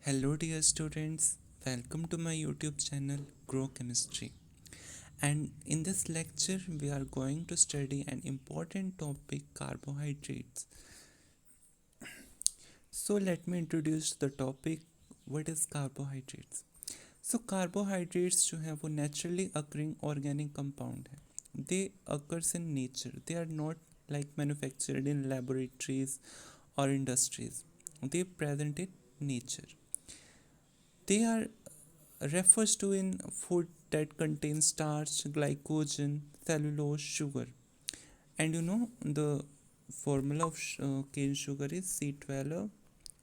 Hello, dear students. Welcome to my YouTube channel Grow Chemistry. And in this lecture, we are going to study an important topic carbohydrates. So, let me introduce the topic. What is carbohydrates? So, carbohydrates जो है वो naturally occurring organic compound है. They occurs in nature. They are not like manufactured in laboratories or industries. They present in nature. They are refers to in food that contains starch, glycogen, cellulose, sugar. And the formula of cane sugar is C12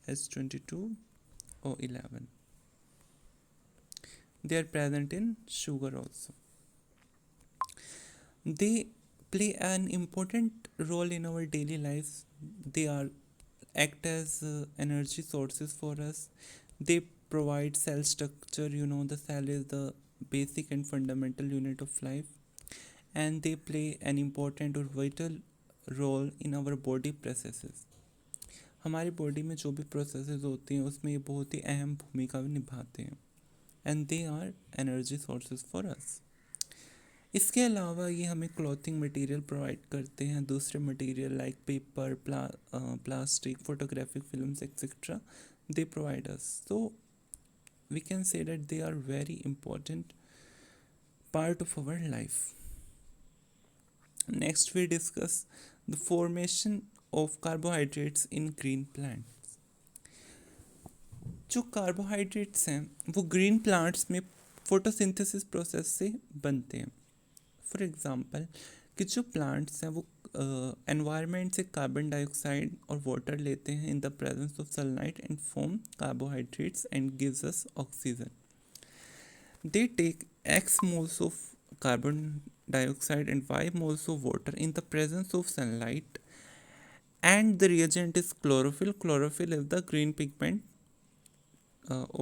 S22O11. They are present in sugar also. They play an important role in our daily lives. They are act as energy sources for us. They provide cell structure. The cell is the basic and fundamental unit of life, and they play an important or vital role in our body processes. हमारी body में जो भी processes होती हैं उसमें ये बहुत ही अहम भूमिका निभाते हैं and they are energy sources for us. इसके अलावा ये हमें क्लॉथिंग मटेरियल प्रोवाइड करते हैं. दूसरे material like paper, plastic, photographic films etcetera they provide us. So we can say that they are very important part of our life. Next, we discuss the formation of carbohydrates in green plants. जो carbohydrates हैं वो green plants में photosynthesis process से बनते हैं. For example कि जो plants हैं वो एनवायरनमेंट से कार्बन डाइऑक्साइड और वाटर लेते हैं in the presence of sunlight and form carbohydrates and gives us oxygen. They take X moles of carbon dioxide and Y moles of water in the presence of sunlight, and the reagent is chlorophyll. Chlorophyll is the green pigment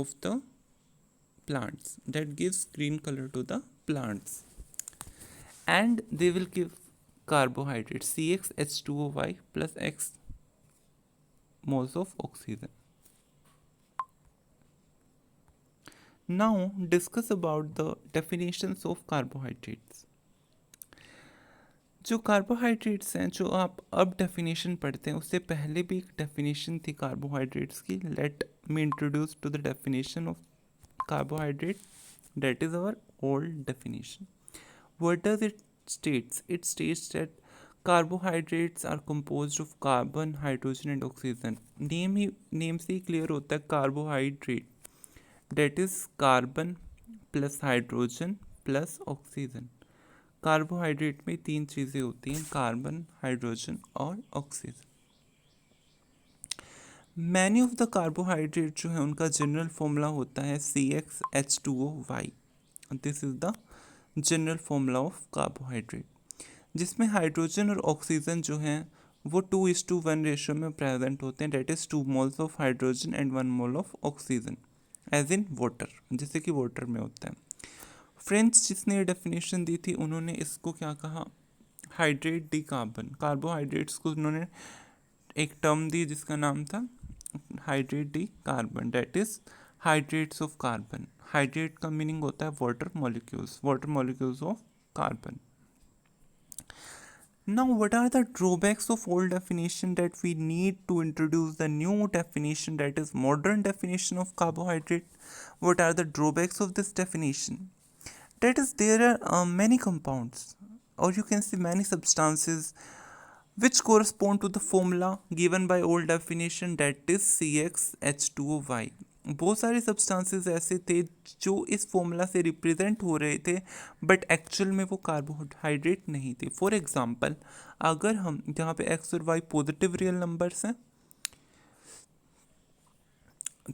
of the plants that gives green color to the plants, and they will give carbohydrates CxH2OY plus X moles of oxygen. Now discuss about the definitions of carbohydrates. जो carbohydrates हैं जो आप अब definition पढ़ते हैं उससे पहले भी एक डेफिनेशन थी कार्बोहाइड्रेट्स की. Let me introduce to the definition of carbohydrate. That is our old definition. What does it states? It states that carbohydrates are composed of carbon, hydrogen and oxygen. Name से ही clear होता है carbohydrate that is carbon plus hydrogen plus oxygen. Carbohydrate में तीन चीज़ें होती हैं, carbon, hydrogen और oxygen. Many of the carbohydrate जो है उनका जनरल फॉर्मूला होता है CxH2OY. This is the general formula of carbohydrate, जिसमें हाइड्रोजन और ऑक्सीजन जो हैं वो 2:1 रेशियो में प्रेजेंट होते हैं. That is 2 moles of hydrogen and 1 mole of oxygen as in water, जैसे कि वाटर में होता है. फ्रेंच जिसने ये डेफिनेशन दी थी उन्होंने इसको क्या कहा? Hydrate de carbon. कार्बोहाइड्रेट्स को उन्होंने एक टर्म दी जिसका नाम था hydrate de carbon. That is hydrates of carbon. Hydrate का मीनिंग होता है water molecules of carbon. Now, what are the drawbacks of old definition that we need to introduce the new definition, that is modern definition of carbohydrate? What are the drawbacks of this definition? That is, there are many compounds, or you can say many substances which correspond to the formula given by old definition, that is CxH2OY. बहुत सारे substances ऐसे थे जो इस formula से represent हो रहे थे बट एक्चुअल में वो कार्बोहाइड्रेट नहीं थे. फॉर एग्जांपल, अगर हम जहाँ पे एक्स और वाई पॉजिटिव रियल नंबर्स हैं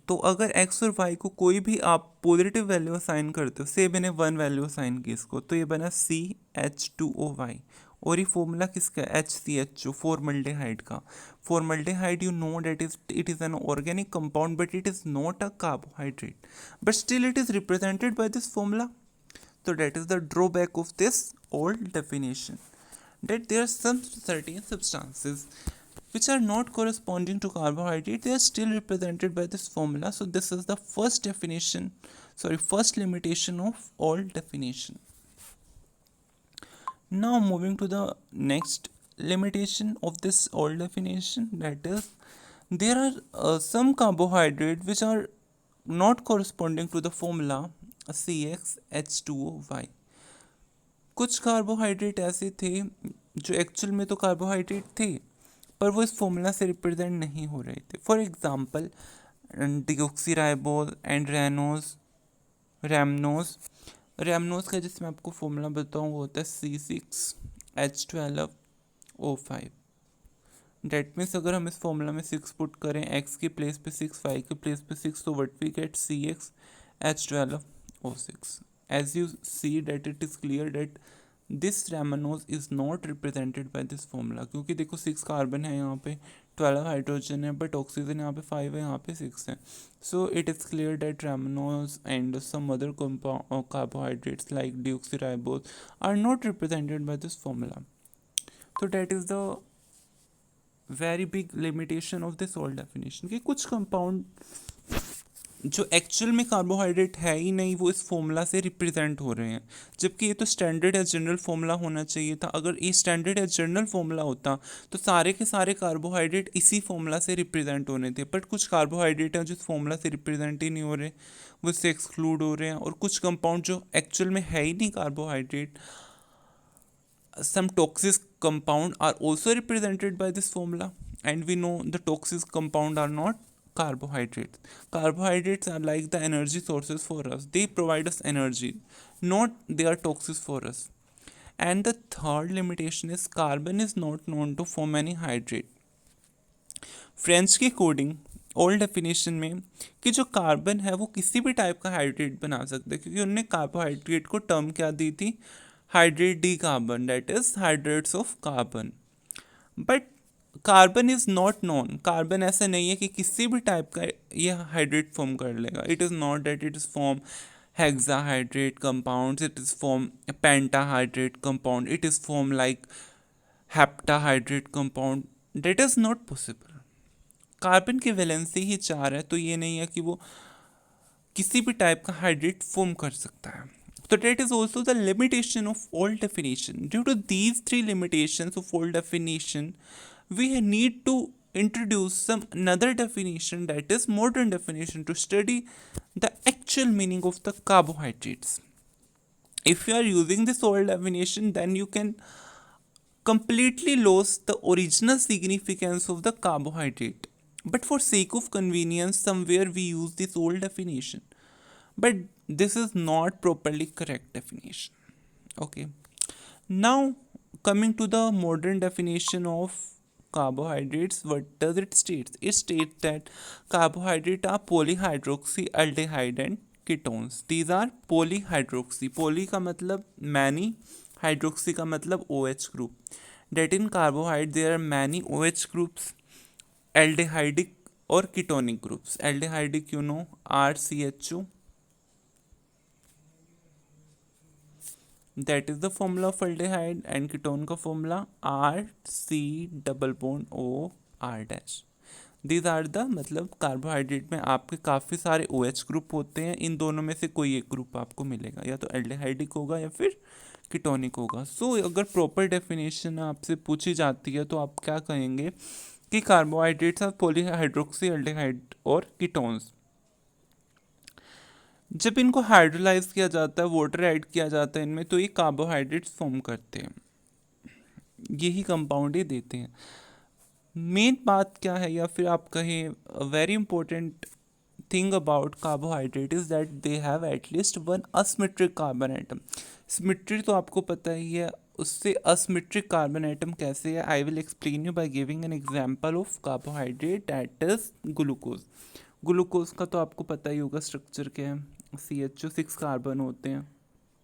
तो अगर एक्स और वाई को कोई भी आप पॉजिटिव वैल्यू असाइन करते हो, से मैंने 1 वैल्यू असाइन की इसको, तो ये बना CH2OY. और ये फॉर्मूला किसका है? HCHO, फॉर्मल्डेहाइड का. Formaldehyde you know that it is an organic compound but it is not a carbohydrate, but still it is represented by this formula. So that is the drawback of this old definition, that there are some certain substances which are not corresponding to carbohydrate, they are still represented by this formula. So this is the first definition, sorry, first limitation of all definition. Now moving to the next limitation of this all definition, that is there are some carbohydrates which are not corresponding to the formula CxH2O. कुछ carbohydrate ऐसे थे जो actual में तो carbohydrate थे पर वो इस फॉर्मूला से रिप्रेजेंट नहीं हो रहे थे. फॉर एग्जांपल डिऑक्सीराइबोज एंड रैमनोज का जिसमें आपको फॉर्मूला बताऊँ वो होता है C6H12O5. डेट मीन्स अगर हम इस फॉर्मूला में 6 पुट करें x की प्लेस पे 6, y की प्लेस पे 6, तो what we get CxH12O6. As you see that it is clear that this Ramenose is not represented by this formula, क्योंकि देखो 6 कार्बन है यहाँ पे, 12 हाइड्रोजन है, बट ऑक्सीजन यहाँ पे 5 है, यहाँ पे 6 है. So it is clear that Ramenose and some other carbohydrates like deoxyribose are not represented by this formula. So that is the very big limitation of this whole definition कि कुछ compound जो actual में carbohydrate है ही नहीं वो इस formula से represent हो रहे हैं, जबकि ये तो स्टैंडर्ड या जनरल फॉर्मूला होना चाहिए था. अगर ये स्टैंडर्ड या जनरल फॉर्मूला होता तो सारे के सारे कार्बोहाइड्रेट इसी फॉर्मूला से रिप्रेजेंट होने थे, बट कुछ कार्बोहाइड्रेट हैं जो इस फॉर्मूला से रिप्रेजेंट ही नहीं हो रहे, वो इससे एक्सक्लूड हो रहे हैं. और कुछ कंपाउंड जो एक्चुअल में है ही नहीं carbohydrate, some toxic compound are also represented by this formula, and we know the toxic compound are not carbohydrates. Carbohydrates are like the energy sources for us, they provide us energy, not they are toxic for us. And the third limitation is carbon is not known to form any hydrate. French के coding old definition में कि जो carbon है वो किसी भी type का hydrate बना सकता है, क्योंकि उन्होंने कार्बोहाइड्रेट को टर्म क्या दी थी, hydrate de carbon, that is hydrates of carbon. But carbon is not known, carbon ऐसा नहीं है कि किसी भी टाइप का ये हाइड्रेट फॉर्म कर लेगा. It is not that it is form hexahydrate compounds, it is form pentahydrate compound, it is form like heptahydrate compound. That is not possible. Carbon की वैलेंसी ही 4 है, तो ये नहीं है कि वो किसी भी टाइप का हाइड्रेट फॉर्म कर सकता है. So that is also the limitation of all definition. Due to these three limitations of all definition, we need to introduce some another definition, that is modern definition, to study the actual meaning of the carbohydrates. If you are using this old definition, then you can completely lose the original significance of the carbohydrate. But for sake of convenience, somewhere we use this old definition. But this is not properly correct definition. Okay. Now coming to the modern definition of carbohydrates, what does it state? It states that carbohydrates are polyhydroxyaldehyde and ketones. These are polyhydroxy. Poly का मतलब many, hydroxy का मतलब OH group. That in carbohydrate there are many OH groups, aldehydic और ketonic groups. Aldehydic you know RCHO. That is the formula of aldehyde, and ketone का formula RC double bond O R dash. These are the मतलब carbohydrate में आपके काफ़ी सारे OH group होते हैं, इन दोनों में से कोई एक ग्रुप आपको मिलेगा, या तो एल्डिहाइडिक होगा या फिर कीटोनिक होगा. सो अगर प्रॉपर डेफिनेशन आपसे पूछी जाती है तो आप क्या कहेंगे कि कार्बोहाइड्रेट्स आर पॉलीहाइड्रोक्सी एल्डिहाइड और कीटोन्स. जब इनको हाइड्रोलाइज किया जाता है, वाटर ऐड किया जाता है इनमें, तो ये कार्बोहाइड्रेट्स फॉर्म करते हैं, यही कंपाउंड ये देते हैं. मेन बात क्या है, या फिर आप कहें very important thing about carbohydrate is that they have at least one asymmetric carbon atom. Symmetry तो आपको पता ही है, उससे असिमेट्रिक कार्बन एटम कैसे है, I will explain you by giving an example of carbohydrate, that is glucose. Glucose का तो आपको पता ही होगा स्ट्रक्चर क्या है. CHO 6 कार्बन होते हैं,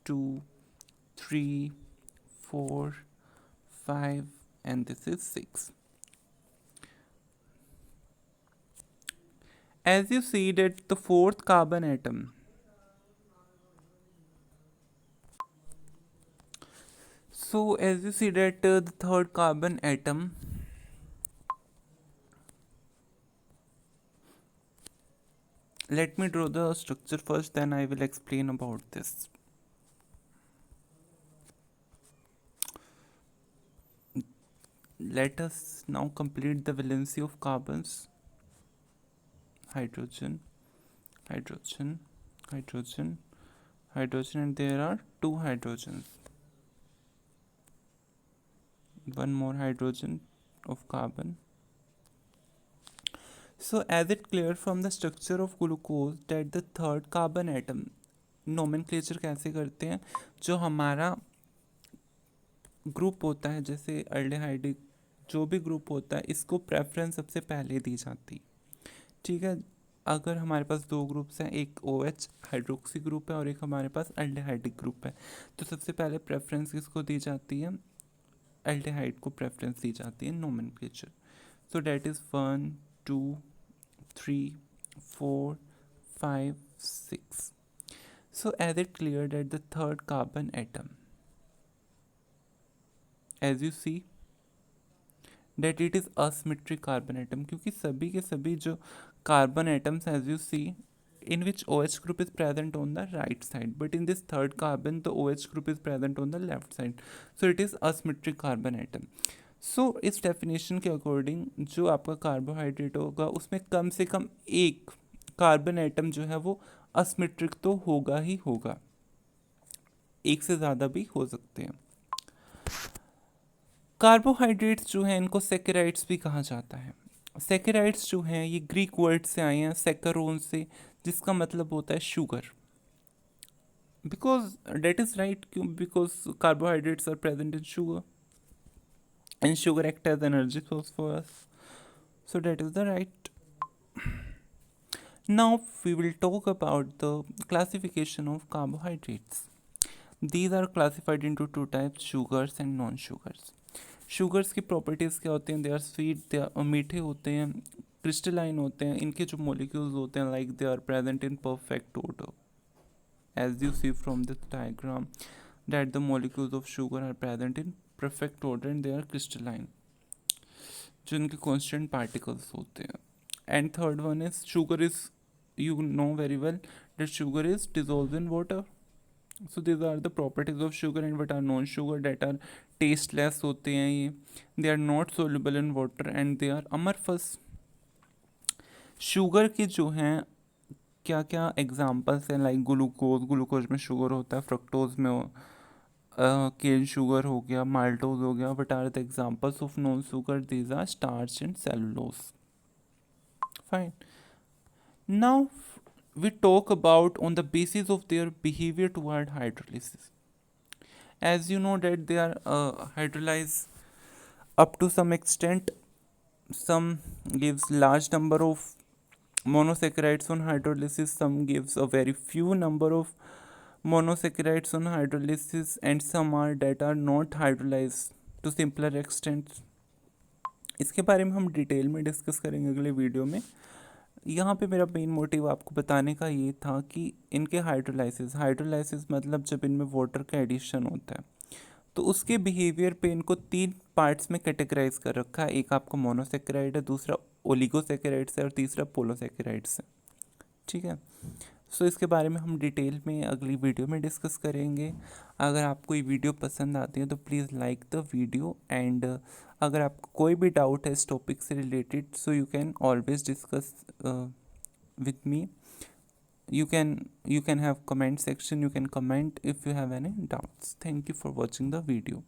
2 3 4 5 and this is 6. As you see that the fourth carbon atom, so as you see that the third carbon atom Let me draw the structure first, then I will explain about this. Let us now complete the valency of carbons. Hydrogen, hydrogen, hydrogen, hydrogen, and there are two hydrogens. One more hydrogen of carbon. So as it clear from the structure of glucose that the third carbon atom, nomenclature कैसे करते हैं, जो हमारा group होता है जैसे अल्डेहाइडिक जो भी ग्रुप होता है इसको प्रेफरेंस सबसे पहले दी जाती, ठीक है। अगर हमारे पास दो ग्रुप्स हैं, एक OH हाइड्रोक्सी ग्रुप है और एक हमारे पास अल्डेहाइडिक ग्रुप है, तो सबसे पहले प्रेफरेंस किसको दी जाती है, अल्डेहाइड को प्रेफरेंस दी जाती है nomenclature. So that is 1 2 3 4 5 6. So as it clear that the third carbon atom, as you see that it is asymmetric carbon atom, क्योंकि सभी के सभी जो carbon atoms as you see in which OH group is present on the right side, but in this third carbon the OH group is present on the left side, so it is asymmetric carbon atom. So इस definition के according जो आपका carbohydrate होगा उसमें कम से कम एक carbon atom जो है वो असमेट्रिक तो होगा ही होगा, एक से ज़्यादा भी हो सकते हैं। कार्बोहाइड्रेट्स जो हैं इनको सेकेराइड्स भी कहा जाता है। सेकेराइड्स जो हैं ये ग्रीक वर्ड से आए हैं सेकरोन से, जिसका मतलब होता है sugar. Because that is right, क्यों, because carbohydrates are present in sugar and sugar act as energy source for us, so that is the right. Now we will talk about the classification of carbohydrates. These are classified into two types, sugars and non-sugars. Sugars की properties क्या होती हैं, they are sweet, they are मीठे होते हैं, crystalline होते हैं, इनके जो molecules होते हैं like they are present in perfect order, as you see from this diagram that the molecules of sugar are present in perfect order and they are crystalline, जो इनके constant particles होते हैं. And third one is sugar is, you know very well that sugar is dissolved in water. So these are the properties of sugar. And what are non-sugar, that are tasteless होते हैं ये, they are not soluble in water and they are amorphous. Sugar के जो हैं क्या क्या examples हैं, like glucose, glucose में शुगर होता है, फ्रक्टोज में केन शुगर हो गया, माल्टोज हो गया. What are the examples of non sugar, these are starch and cellulose. Fine. Now we talk about on the basis of their behavior toward hydrolysis. As you know that they are hydrolyzed up to some extent. Some gives large number of monosaccharides on hydrolysis, some gives a very few number of monosaccharides on hydrolysis, and some are that are not hydrolyzed to simpler extent. इसके बारे में हम detail में discuss करेंगे अगले video में. यहाँ पे मेरा मेन मोटिव आपको बताने का ये था कि इनके हाइड्रोलाइसिस मतलब जब इनमें वाटर का एडिशन होता है तो उसके बिहेवियर पे इनको तीन पार्ट्स में कैटेगराइज कर रखा है. एक आपका मोनोसेक्राइड है, दूसरा ओलिगोसेक्राइड्स है और तीसरा पोलोसेक्राइड्स है, ठीक है. सो इसके बारे में हम डिटेल में अगली वीडियो में डिस्कस करेंगे. अगर आपको ये वीडियो पसंद आती है तो please like the video, and अगर आपको कोई भी डाउट है इस टॉपिक से related, so you can always discuss with me. You can have comment section, you can comment if you have any doubts. Thank you for watching the video.